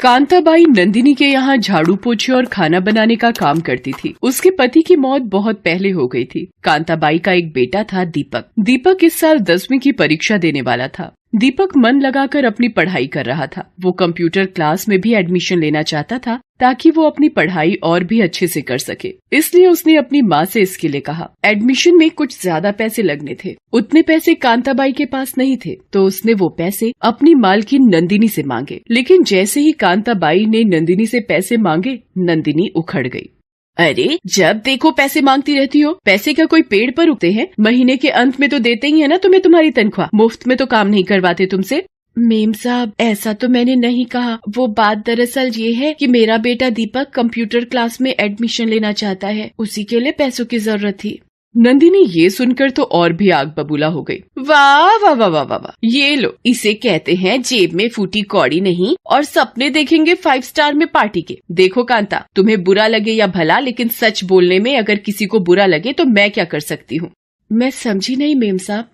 कांताबाई नंदिनी के यहाँ झाड़ू पोछे और खाना बनाने का काम करती थी। उसके पति की मौत बहुत पहले हो गई थी। कांताबाई का एक बेटा था दीपक। दीपक इस साल 10वीं की परीक्षा देने वाला था। दीपक मन लगाकर अपनी पढ़ाई कर रहा था। वो कंप्यूटर क्लास में भी एडमिशन लेना चाहता था ताकि वो अपनी पढ़ाई और भी अच्छे से कर सके। इसलिए उसने अपनी माँ से इसके लिए कहा। एडमिशन में कुछ ज्यादा पैसे लगने थे। उतने पैसे कांताबाई के पास नहीं थे, तो उसने वो पैसे अपनी मालकिन नंदिनी से मांगे। लेकिन जैसे ही कांताबाई ने नंदिनी से पैसे मांगे, नंदिनी उखड़ गई। अरे, जब देखो पैसे मांगती रहती हो। पैसे क्या कोई पेड़ पर उगते हैं? महीने के अंत में तो देते ही है ना तुम्हें तुम्हारी तनख्वाह। मुफ्त में तो काम नहीं करवाते तुमसे। मेम साहब, ऐसा तो मैंने नहीं कहा। वो बात दरअसल ये है कि मेरा बेटा दीपक कंप्यूटर क्लास में एडमिशन लेना चाहता है, उसी के लिए पैसों की जरूरत थी। नंदिनी ये सुनकर तो और भी आग बबूला हो गई। वाह वाह वाह वाह वाह, ये लो, इसे कहते हैं जेब में फूटी कौड़ी नहीं और सपने देखेंगे 5 स्टार में पार्टी के। देखो कांता, तुम्हें बुरा लगे या भला, लेकिन सच बोलने में अगर किसी को बुरा लगे तो मैं क्या कर सकती हूँ? मैं समझी नहीं मेम साहब।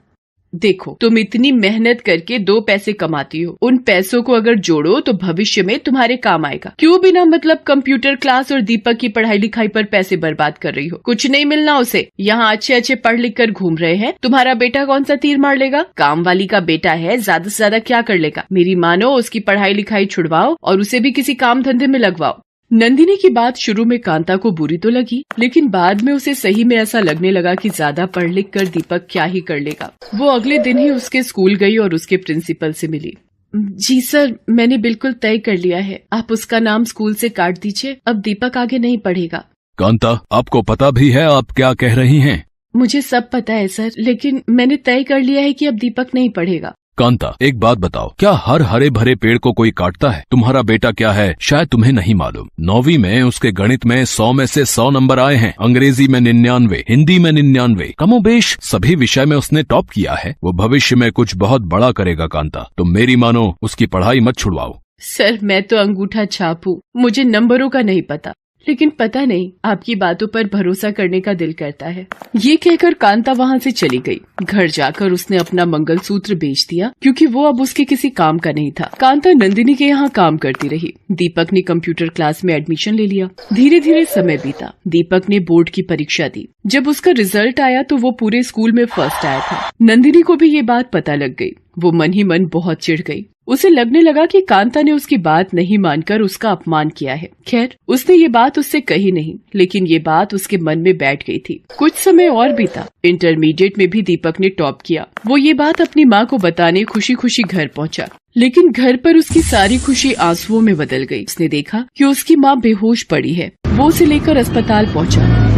देखो, तुम इतनी मेहनत करके 2 पैसे कमाती हो। उन पैसों को अगर जोड़ो तो भविष्य में तुम्हारे काम आएगा। क्यों बिना मतलब कंप्यूटर क्लास और दीपक की पढ़ाई लिखाई पर पैसे बर्बाद कर रही हो? कुछ नहीं मिलना उसे। यहाँ अच्छे अच्छे पढ़ लिख कर घूम रहे हैं। तुम्हारा बेटा कौन सा तीर मार लेगा? काम वाली का बेटा है, ज्यादा से ज्यादा क्या कर लेगा? मेरी मानो उसकी पढ़ाई लिखाई छुड़वाओ और उसे भी किसी काम धंधे में लगवाओ। नंदिनी की बात शुरू में कांता को बुरी तो लगी, लेकिन बाद में उसे सही में ऐसा लगने लगा कि ज्यादा पढ़ लिख कर दीपक क्या ही कर लेगा। वो अगले दिन ही उसके स्कूल गई और उसके प्रिंसिपल से मिली। जी सर, मैंने बिल्कुल तय कर लिया है। आप उसका नाम स्कूल से काट दीजिए। अब दीपक आगे नहीं पढ़ेगा। कांता, आपको पता भी है आप क्या कह रही हैं? मुझे सब पता है सर, लेकिन मैंने तय कर लिया है कि अब दीपक नहीं पढ़ेगा। कांता, एक बात बताओ, क्या हर हरे भरे पेड़ को कोई काटता है? तुम्हारा बेटा क्या है शायद तुम्हें नहीं मालूम। 9वीं में उसके गणित में 100 में से 100 नंबर आए हैं, अंग्रेजी में 99, हिंदी में 99, कमोबेश सभी विषय में उसने टॉप किया है। वो भविष्य में कुछ बहुत बड़ा करेगा कांता, तुम मेरी मानो, उसकी पढ़ाई मत छुड़वाओ। सर, मैं तो अंगूठा छाप हूँ, मुझे नंबरों का नहीं पता, लेकिन पता नहीं, आपकी बातों पर भरोसा करने का दिल करता है। ये कहकर कांता वहाँ से चली गई। घर जाकर उसने अपना मंगलसूत्र बेच दिया, क्योंकि वो अब उसके किसी काम का नहीं था। कांता नंदिनी के यहाँ काम करती रही। दीपक ने कंप्यूटर क्लास में एडमिशन ले लिया। धीरे धीरे समय बीता। दीपक ने बोर्ड की परीक्षा दी। जब उसका रिजल्ट आया तो वो पूरे स्कूल में फर्स्ट आया था। नंदिनी को भी ये बात पता लग गई। वो मन ही मन बहुत चिढ़ गई। उसे लगने लगा कि कांता ने उसकी बात नहीं मानकर उसका अपमान किया है। खैर, उसने ये बात उससे कही नहीं, लेकिन ये बात उसके मन में बैठ गई थी। कुछ समय और बीता। इंटरमीडिएट में भी दीपक ने टॉप किया। वो ये बात अपनी माँ को बताने खुशी खुशी घर पहुँचा, लेकिन घर पर उसकी सारी खुशी आंसुओं में बदल गई। उसने देखा कि उसकी माँ बेहोश पड़ी है। वो उसे लेकर अस्पताल पहुँचा।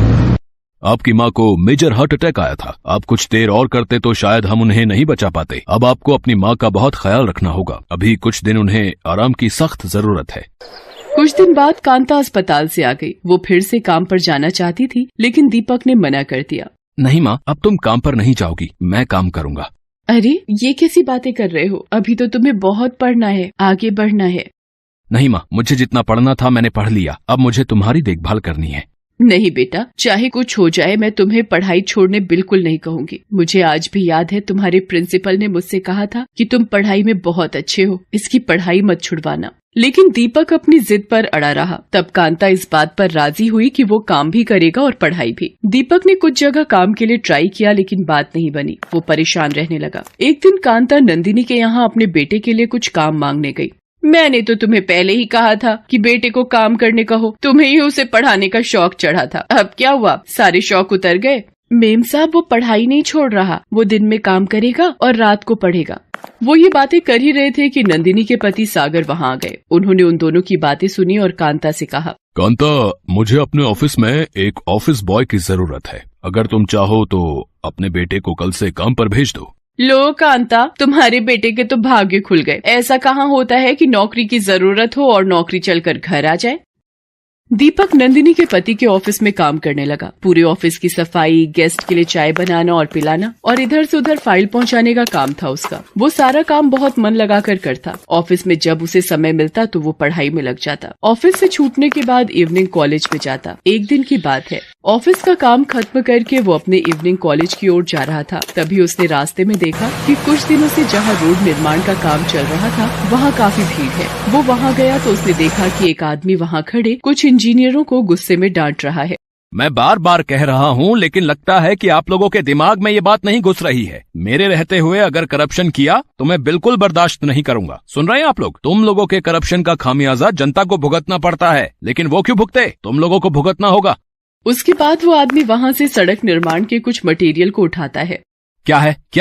आपकी माँ को मेजर हार्ट अटैक आया था। आप कुछ देर और करते तो शायद हम उन्हें नहीं बचा पाते। अब आपको अपनी माँ का बहुत ख्याल रखना होगा। अभी कुछ दिन उन्हें आराम की सख्त जरूरत है। कुछ दिन बाद कांता अस्पताल से आ गई। वो फिर से काम पर जाना चाहती थी, लेकिन दीपक ने मना कर दिया। नहीं माँ, अब तुम काम पर नहीं जाओगी, मैं काम करूँगा। अरे, ये कैसी बातें कर रहे हो? अभी तो तुम्हें बहुत पढ़ना है, आगे बढ़ना है। नहीं माँ, मुझे जितना पढ़ना था मैंने पढ़ लिया। अब मुझे तुम्हारी देखभाल करनी है। नहीं बेटा, चाहे कुछ हो जाए, मैं तुम्हें पढ़ाई छोड़ने बिल्कुल नहीं कहूँगी। मुझे आज भी याद है, तुम्हारे प्रिंसिपल ने मुझसे कहा था कि तुम पढ़ाई में बहुत अच्छे हो, इसकी पढ़ाई मत छुड़वाना। लेकिन दीपक अपनी जिद पर अड़ा रहा। तब कांता इस बात पर राजी हुई कि वो काम भी करेगा और पढ़ाई भी। दीपक ने कुछ जगह काम के लिए ट्राई किया, लेकिन बात नहीं बनी। वो परेशान रहने लगा। एक दिन कांता नंदिनी के यहाँ अपने बेटे के लिए कुछ काम मांगने गई। मैंने तो तुम्हें पहले ही कहा था कि बेटे को काम करने का हो, तुम्हें ही उसे पढ़ाने का शौक चढ़ा था। अब क्या हुआ, सारे शौक उतर गए? मेम साहब, वो पढ़ाई नहीं छोड़ रहा। वो दिन में काम करेगा और रात को पढ़ेगा। वो ये बातें कर ही रहे थे कि नंदिनी के पति सागर वहाँ आ गए। उन्होंने उन दोनों की बातें सुनी और कांता से कहा, कांता, मुझे अपने ऑफिस में एक ऑफिस बॉय की जरूरत है। अगर तुम चाहो तो अपने बेटे को कल से काम पर भेज दो। लो कांता, तुम्हारे बेटे के तो भाग्य खुल गए। ऐसा कहाँ होता है कि नौकरी की जरूरत हो और नौकरी चलकर घर आ जाए। दीपक नंदिनी के पति के ऑफिस में काम करने लगा। पूरे ऑफिस की सफाई, गेस्ट के लिए चाय बनाना और पिलाना और इधर से उधर फाइल पहुंचाने का काम था उसका। वो सारा काम बहुत मन लगाकर करता। ऑफिस में जब उसे समय मिलता तो वो पढ़ाई में लग जाता। ऑफिस से छूटने के बाद इवनिंग कॉलेज में जाता। एक दिन की बात है, ऑफिस का काम खत्म करके वो अपने इवनिंग कॉलेज की ओर जा रहा था। तभी उसने रास्ते में देखा कि कुछ दिनों से जहाँ रोड निर्माण का काम चल रहा था वहाँ काफी भीड़ है। वो वहाँ गया तो उसने देखा कि एक आदमी वहाँ खड़े कुछ इंजीनियरों को गुस्से में डांट रहा है। मैं बार बार कह रहा हूँ, लेकिन लगता है कि आप लोगों के दिमाग में ये बात नहीं घुस रही है। मेरे रहते हुए अगर करप्शन किया तो मैं बिल्कुल बर्दाश्त नहीं करूंगा। सुन रहे हैं आप लोग? तुम लोगों के करप्शन का खामियाजा जनता को भुगतना पड़ता है, लेकिन वो क्यों भुगते? तुम लोगों को भुगतना होगा। उसके बाद वो आदमी वहाँ से सड़क निर्माण के कुछ मटेरियल को उठाता है। क्या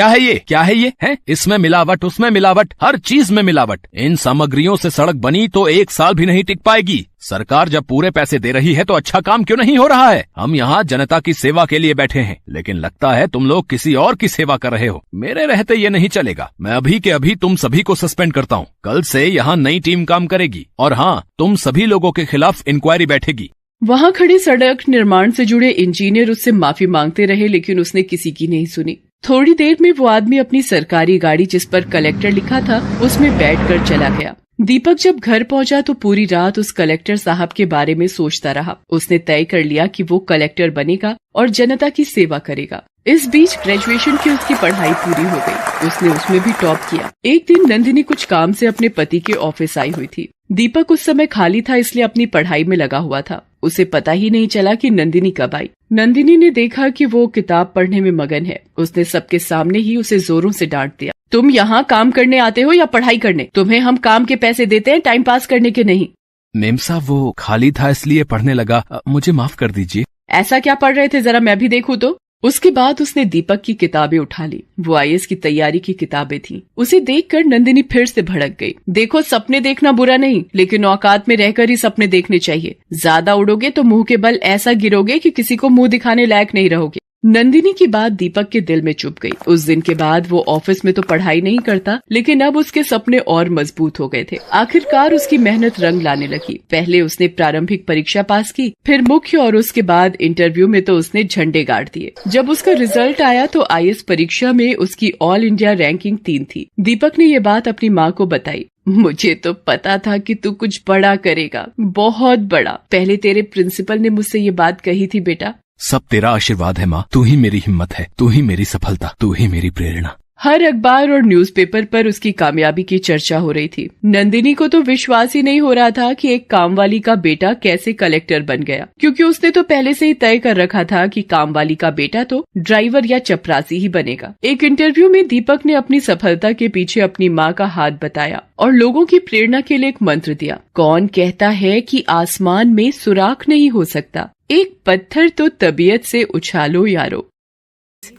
है ये है? इसमें मिलावट, उसमें मिलावट, हर चीज में मिलावट। इन सामग्रियों से सड़क बनी तो 1 साल भी नहीं टिक पाएगी। सरकार जब पूरे पैसे दे रही है तो अच्छा काम क्यों नहीं हो रहा है? हम यहाँ जनता की सेवा के लिए बैठे हैं, लेकिन लगता है तुम लोग किसी और की सेवा कर रहे हो। मेरे रहते ये नहीं चलेगा। मैं अभी के अभी तुम सभी को सस्पेंड करता हूँ। कल से यहाँ नई टीम काम करेगी और हाँ, तुम सभी लोगों के खिलाफ इंक्वायरी बैठेगी। वहाँ खड़े सड़क निर्माण से जुड़े इंजीनियर उससे माफी मांगते रहे, लेकिन उसने किसी की नहीं सुनी। थोड़ी देर में वो आदमी अपनी सरकारी गाड़ी, जिस पर कलेक्टर लिखा था, उसमें बैठकर चला गया। दीपक जब घर पहुंचा तो पूरी रात उस कलेक्टर साहब के बारे में सोचता रहा। उसने तय कर लिया कि वो कलेक्टर बनेगा और जनता की सेवा करेगा। इस बीच ग्रेजुएशन की उसकी पढ़ाई पूरी हो गई। उसने उसमें भी टॉप किया। एक दिन नंदिनी कुछ काम से अपने पति के ऑफिस आई हुई थी। दीपक उस समय खाली था, इसलिए अपनी पढ़ाई में लगा हुआ था। उसे पता ही नहीं चला कि नंदिनी कब आई। नंदिनी ने देखा कि वो किताब पढ़ने में मगन है। उसने सबके सामने ही उसे जोरों से डांट दिया। तुम यहाँ काम करने आते हो या पढ़ाई करने? तुम्हें हम काम के पैसे देते हैं, टाइम पास करने के नहीं। मेम साहब, वो खाली था इसलिए पढ़ने लगा, मुझे माफ कर दीजिए। ऐसा क्या पढ़ रहे थे, जरा मैं भी देखूं तो। उसके बाद उसने दीपक की किताबें उठा ली। वो आईएएस की तैयारी की किताबें थीं। उसे देखकर नंदिनी फिर से भड़क गई। देखो, सपने देखना बुरा नहीं, लेकिन औकात में रहकर ही सपने देखने चाहिए। ज्यादा उड़ोगे तो मुंह के बल ऐसा गिरोगे कि किसी को मुंह दिखाने लायक नहीं रहोगे। नंदिनी की बात दीपक के दिल में चुभ गई। उस दिन के बाद वो ऑफिस में तो पढ़ाई नहीं करता, लेकिन अब उसके सपने और मजबूत हो गए थे। आखिरकार उसकी मेहनत रंग लाने लगी। पहले उसने प्रारंभिक परीक्षा पास की, फिर मुख्य और उसके बाद इंटरव्यू में तो उसने झंडे गाड़ दिए। जब उसका रिजल्ट आया तो आईएएस परीक्षा में उसकी ऑल इंडिया रैंकिंग 3 थी। दीपक ने ये बात अपनी माँ को बताई। मुझे तो पता था कि तू कुछ बड़ा करेगा, बहुत बड़ा। पहले तेरे प्रिंसिपल ने मुझसे ये बात कही थी बेटा। सब तेरा आशीर्वाद है माँ। तू ही मेरी हिम्मत है, तू ही मेरी सफलता, तू ही मेरी प्रेरणा। हर अखबार और न्यूज़पेपर पर उसकी कामयाबी की चर्चा हो रही थी। नंदिनी को तो विश्वास ही नहीं हो रहा था कि एक कामवाली का बेटा कैसे कलेक्टर बन गया, क्योंकि उसने तो पहले से ही तय कर रखा था कि कामवाली का बेटा तो ड्राइवर या चपरासी ही बनेगा। एक इंटरव्यू में दीपक ने अपनी सफलता के पीछे अपनी माँ का हाथ बताया और लोगों की प्रेरणा के लिए एक मंत्र दिया। कौन कहता है कि आसमान में सुराख नहीं हो सकता, एक पत्थर तो तबीयत से उछालो यारो।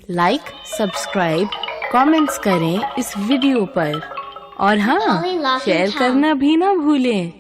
लाइक, सब्सक्राइब, कमेंट्स करें इस वीडियो पर और हाँ, शेयर करना भी ना भूलें।